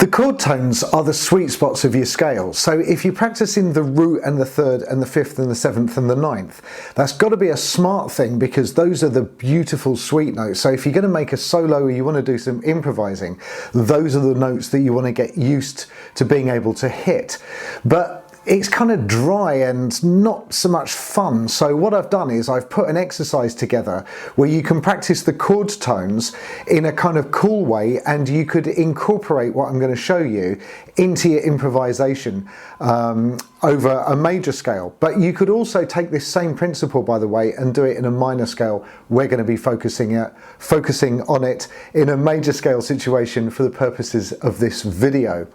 The chord tones are the sweet spots of your scale. So if you practice in the root and the third and the fifth and the seventh and the ninth, that's got to be a smart thing because those are the beautiful sweet notes. So if you're going to make a solo or you want to do some improvising, those are the notes that you want to get used to being able to hit. But it's kind of dry and not so much fun. So what I've done is I've put an exercise together where you can practice the chord tones in a kind of cool way, and you could incorporate what I'm going to show you into your improvisation over a major scale. But you could also take this same principle, by the way, and do it in a minor scale. We're going to be focusing on it in a major scale situation for the purposes of this video.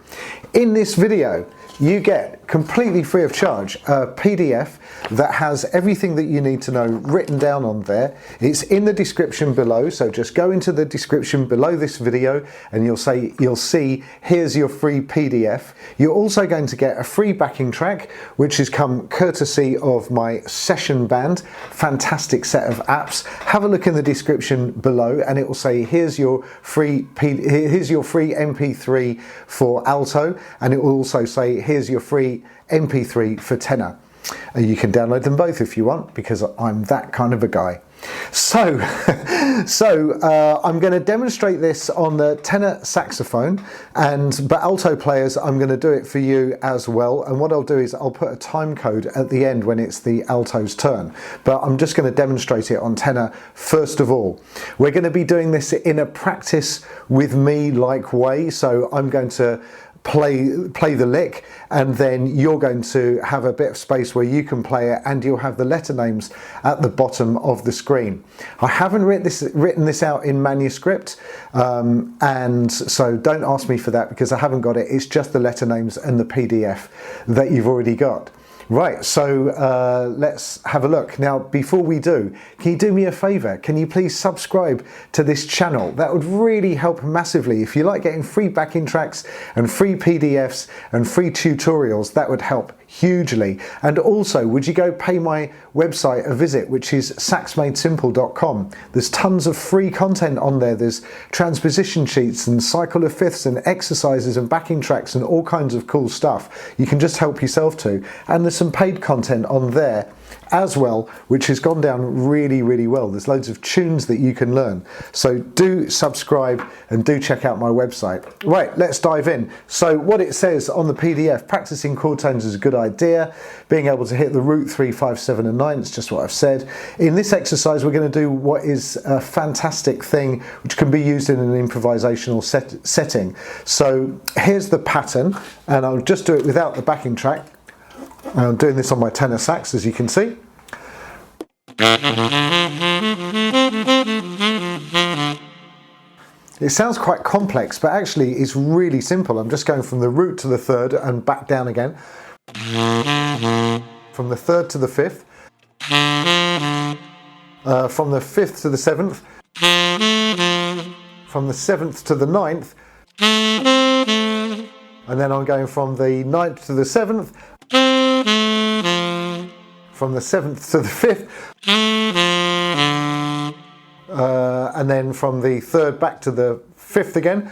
In this video, you get completely free of charge a PDF that has everything that you need to know written down on there. It's in the description below, so just go into the description below this video and you'll see here's your free PDF. You're also going to get a free backing track which has come courtesy of my session band. Fantastic set of apps. Have a look in the description below and it will say here's your free MP3 for alto, and it will also say here's your free MP3 for tenor. You can download them both if you want, because I'm that kind of a guy. So I'm going to demonstrate this on the tenor saxophone, but alto players, I'm going to do it for you as well. And what I'll do is I'll put a time code at the end when it's the alto's turn. But I'm just going to demonstrate it on tenor first of all. We're going to be doing this in a practice with me like way. So I'm going to play the lick, and then you're going to have a bit of space where you can play it, and you'll have the letter names at the bottom of the screen. I haven't written this out in manuscript, and so don't ask me for that because I haven't got it. It's just the letter names and the PDF that you've already got. Right, so let's have a look. Now, before we do, can you do me a favour? Can you please subscribe to this channel? That would really help massively. If you like getting free backing tracks and free PDFs and free tutorials, that would help hugely. And also, would you go pay my website a visit, which is saxmadesimple.com. There's tons of free content on there. There's transposition sheets and cycle of fifths and exercises and backing tracks and all kinds of cool stuff you can just help yourself to. And there's some paid content on there as well, which has gone down really, really well. There's loads of tunes that you can learn. So do subscribe and do check out my website. Right, let's dive in. So what it says on the PDF, practicing chord tones is a good idea. Being able to hit the root 3, 5, 7 and 9, it's just what I've said. In this exercise, we're going to do what is a fantastic thing, which can be used in an improvisational setting. So here's the pattern, and I'll just do it without the backing track. I'm doing this on my tenor sax, as you can see. It sounds quite complex, but actually it's really simple. I'm just going from the root to the third and back down again. From the third to the fifth. From the fifth to the seventh. From the seventh to the ninth. And then I'm going from the ninth to the seventh. From the seventh to the fifth, and then from the third back to the fifth again.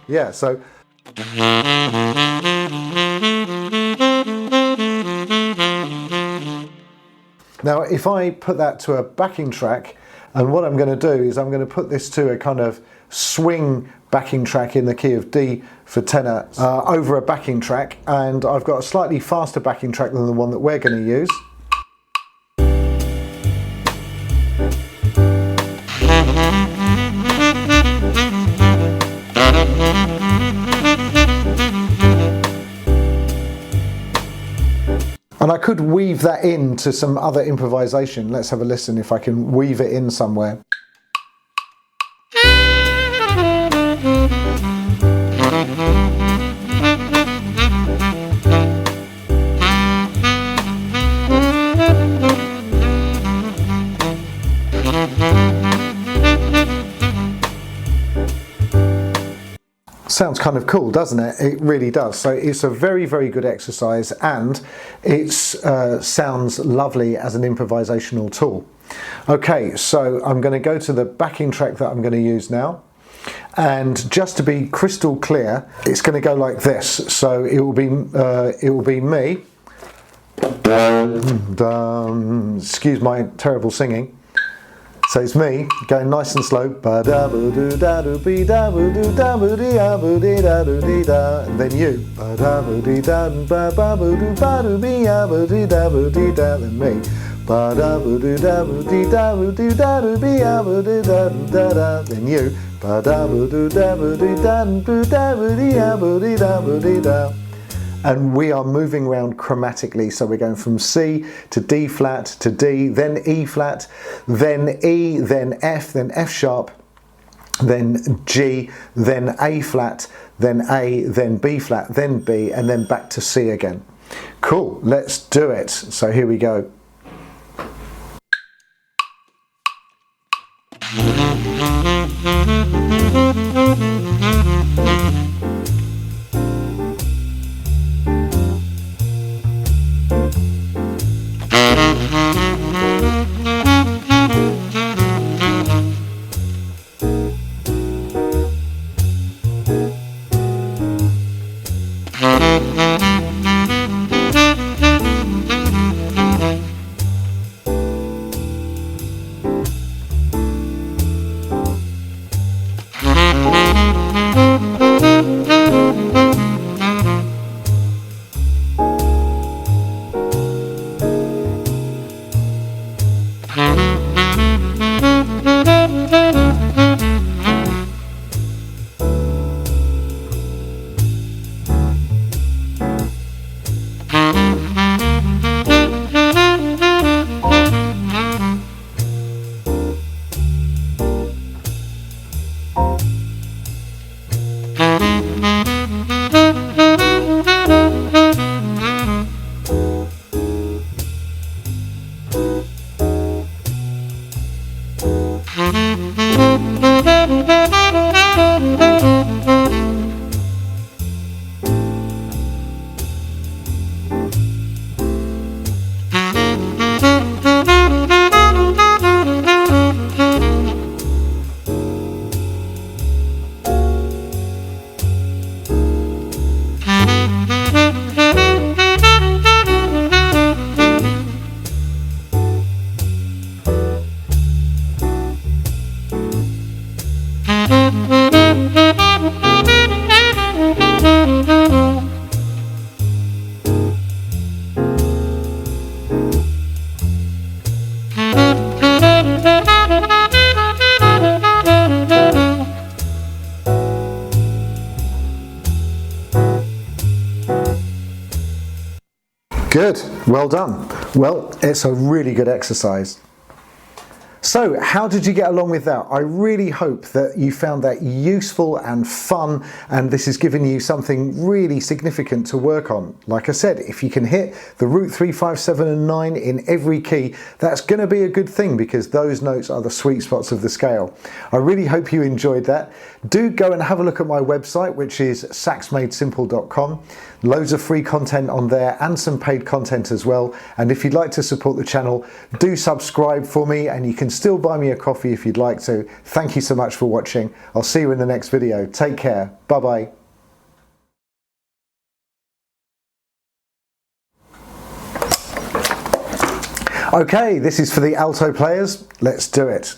Yeah, so. Now, if I put that to a backing track, and what I'm going to do is I'm going to put this to a kind of swing backing track in the key of D for tenor over a backing track, and I've got a slightly faster backing track than the one that we're going to use. And I could weave that into some other improvisation. Let's have a listen if I can weave it in somewhere. Sounds kind of cool, doesn't it? It really does. So it's a very, very good exercise, and it sounds lovely as an improvisational tool. Okay, so I'm going to go to the backing track that I'm going to use now, And just to be crystal clear, it's going to go like this. So it will be me. Excuse my terrible singing. So it's me going nice and slow, and then you, then me, then you, and we are moving around chromatically, so we're going from C to D flat to D, then E flat, then E, then F sharp, then G, then A flat, then A, then B flat, then B, and then back to C again. Cool, let's do it. So here we go. Good, well done. Well, it's a really good exercise. So, how did you get along with that? I really hope that you found that useful and fun, and this has given you something really significant to work on. Like I said, if you can hit the root 3, 5, 7 and 9 in every key, that's going to be a good thing because those notes are the sweet spots of the scale. I really hope you enjoyed that. Do go and have a look at my website, which is saxmadesimple.com. Loads of free content on there and some paid content as well. And if you'd like to support the channel, do subscribe for me, and you can still buy me a coffee if you'd like to. Thank you so much for watching. I'll see you in the next video. Take care. Bye-bye. Okay, this is for the alto players. Let's do it.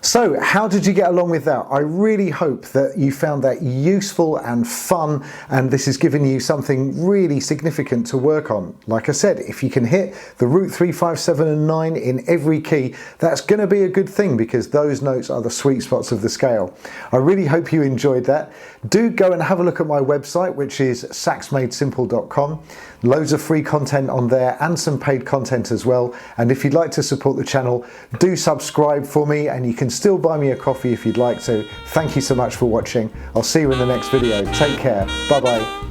So how did you get along with that? I really hope that you found that useful and fun, and this has given you something really significant to work on. Like I said, if you can hit the root 3, 5, 7 and 9 in every key, that's going to be a good thing because those notes are the sweet spots of the scale. I really hope you enjoyed that. Do go and have a look at my website, which is saxmadesimple.com. Loads of free content on there and some paid content as well. And if you'd like to support the channel, do subscribe for me, and you can still buy me a coffee if you'd like to. Thank you so much for watching. I'll see you in the next video. Take care. Bye bye.